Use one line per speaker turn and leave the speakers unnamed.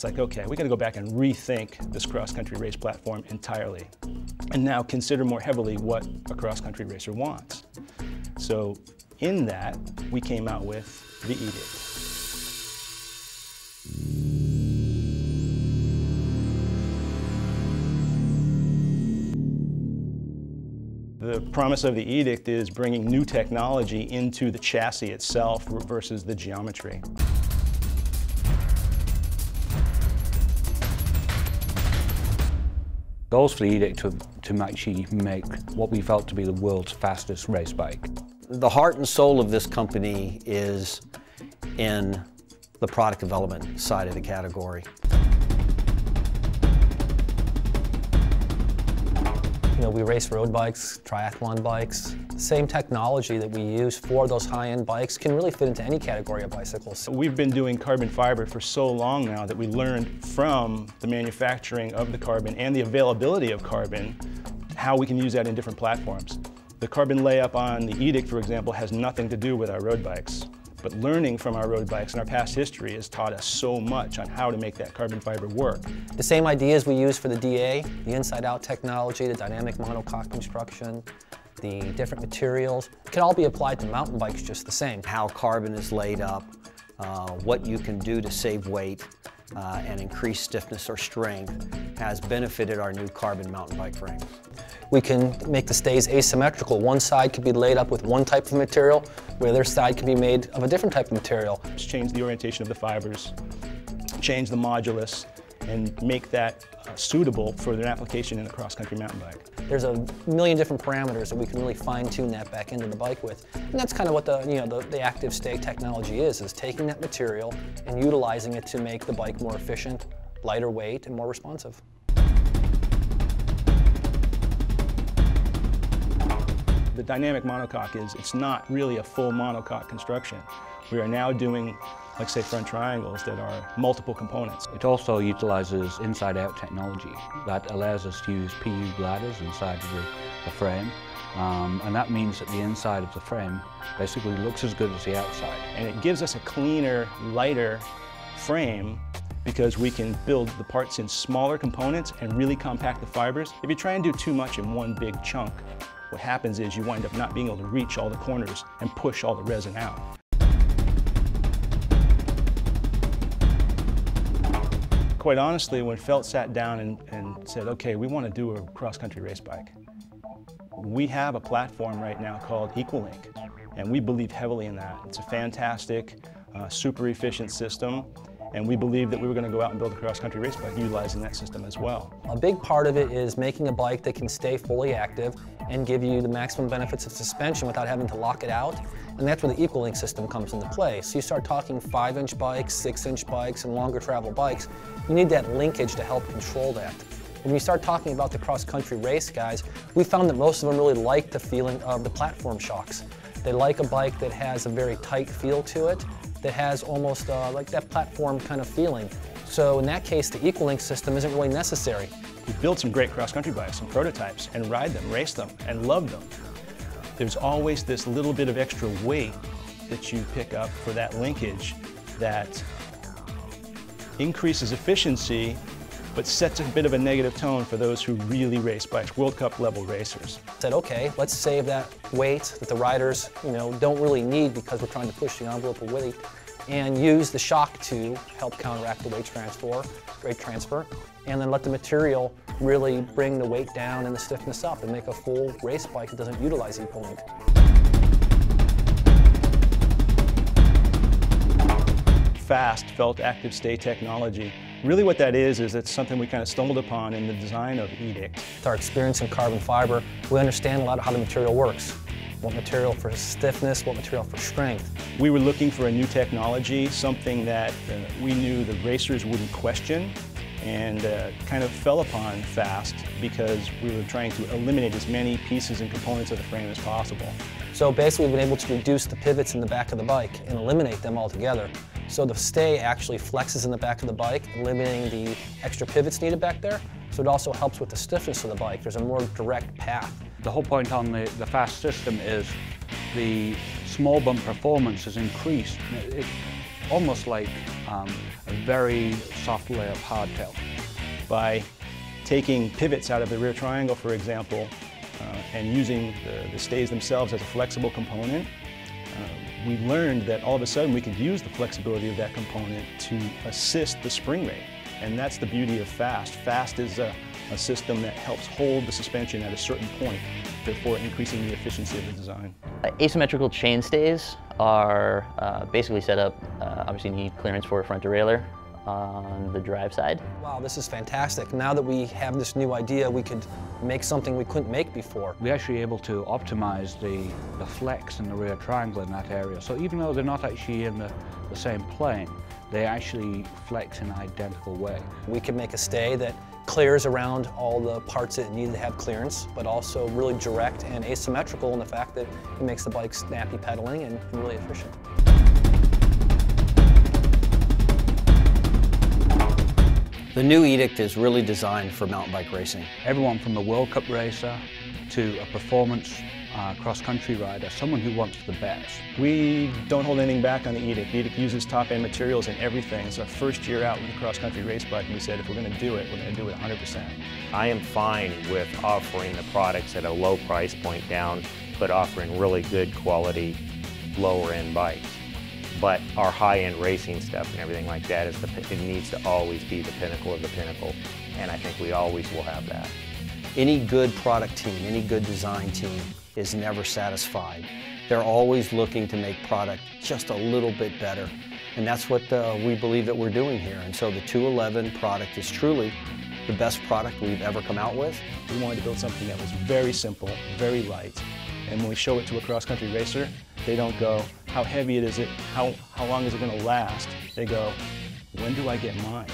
It's like, okay, we got to go back and rethink this cross-country race platform entirely, and now consider more heavily what a cross-country racer wants. So in that, we came out with the Edict. The promise of the Edict is bringing new technology into the chassis itself versus the geometry.
Goals for the Edict to actually make what we felt to be the world's fastest race bike.
The heart and soul of this company is in the product development side of the category.
You know, we race road bikes, triathlon bikes. Same technology that we use for those high-end bikes can really fit into any category of bicycles.
We've been doing carbon fiber for so long now that we learned from the manufacturing of the carbon and the availability of carbon how we can use that in different platforms. The carbon layup on the Edict, for example, has nothing to do with our road bikes. But learning from our road bikes and our past history has taught us so much on how to make that carbon fiber work.
The same ideas we use for the DA, the inside-out technology, the dynamic monocoque construction, the different materials, can all be applied to mountain bikes just the same.
How carbon is laid up, what you can do to save weight and increase stiffness or strength has benefited our new carbon mountain bike frames.
We can make the stays asymmetrical. One side can be laid up with one type of material, where the other side can be made of a different type of material.
Just change the orientation of the fibers, change the modulus, and make that suitable for an application in a cross-country mountain bike.
There's a million different parameters that we can really fine-tune that back into the bike with. And that's kind of what the active stay technology is taking that material and utilizing it to make the bike more efficient, lighter weight, and more responsive.
The dynamic monocoque it's not really a full monocoque construction. We are now doing, like say, front triangles that are multiple components.
It also utilizes inside-out technology that allows us to use PU bladders inside of the frame. And that means that the inside of the frame basically looks as good as the outside.
And it gives us a cleaner, lighter frame because we can build the parts in smaller components and really compact the fibers. If you try and do too much in one big chunk, what happens is you wind up not being able to reach all the corners and push all the resin out. Quite honestly, when Felt sat down and said, okay, we want to do a cross-country race bike, we have a platform right now called EqualLink, and we believe heavily in that. It's a fantastic, super efficient system, and we believe that we were going to go out and build a cross-country race bike utilizing that system as well.
A big part of it is making a bike that can stay fully active and give you the maximum benefits of suspension without having to lock it out. And that's where the EqualLink system comes into play. So you start talking 5-inch bikes, 6-inch bikes, and longer travel bikes, you need that linkage to help control that. When we start talking about the cross-country race guys, we found that most of them really like the feeling of the platform shocks. They like a bike that has a very tight feel to it, that has almost like that platform kind of feeling. So in that case, the EqualLink system isn't really necessary.
We build some great cross-country bikes, some prototypes, and ride them, race them, and love them. There's always this little bit of extra weight that you pick up for that linkage that increases efficiency, but sets a bit of a negative tone for those who really race bikes, World Cup level racers.
Said, okay, let's save that weight that the riders, don't really need because we're trying to push the envelope of weight, and use the shock to help counteract the weight transfer, and then let the material really bring the weight down and the stiffness up and make a full race bike that doesn't utilize EqualLink.
Fast Felt Active Stay technology. Really what that is it's something we kind of stumbled upon in the design of Edict.
With our experience in carbon fiber, we understand a lot of how the material works. What material for stiffness, what material for strength.
We were looking for a new technology, something that we knew the racers wouldn't question, and kind of fell upon fast because we were trying to eliminate as many pieces and components of the frame as possible.
So basically we've been able to reduce the pivots in the back of the bike and eliminate them altogether. So the stay actually flexes in the back of the bike, eliminating the extra pivots needed back there. So it also helps with the stiffness of the bike. There's a more direct path.
The whole point on the fast system is the small bump performance is increased. It's almost like a very soft layup hardtail.
By taking pivots out of the rear triangle, for example, and using the stays themselves as a flexible component, we learned that all of a sudden we could use the flexibility of that component to assist the spring rate. And that's the beauty of FAST. FAST is a system that helps hold the suspension at a certain point, therefore increasing the efficiency of the design.
Asymmetrical chain stays are basically set up, obviously you need clearance for a front derailleur on the drive side.
Wow, this is fantastic. Now that we have this new idea, we could make something we couldn't make before.
We're actually able to optimize the flex in the rear triangle in that area. So even though they're not actually in the same plane, they actually flex in an identical way.
We can make a stay that clears around all the parts that need to have clearance, but also really direct and asymmetrical in the fact that it makes the bike snappy pedaling and really efficient.
The new Edict is really designed for mountain bike racing.
Everyone from a World Cup racer to a performance cross-country rider, someone who wants the best.
We don't hold anything back on the Edict. The Edict uses top-end materials and everything. It's our first year out with a cross-country race bike, and we said if we're going to do it, we're going to do it 100%.
I am fine with offering the products at a low price point down, but offering really good quality, lower-end bikes. But our high-end racing stuff and everything like that, it needs to always be the pinnacle of the pinnacle, and I think we always will have that.
Any good product team, any good design team is never satisfied. They're always looking to make product just a little bit better, and that's what we believe that we're doing here. And so the 211 product is truly the best product we've ever come out with.
We wanted to build something that was very simple, very light, and when we show it to a cross-country racer, they don't go, how heavy is it, how long is it going to last? They go, when do I get mine?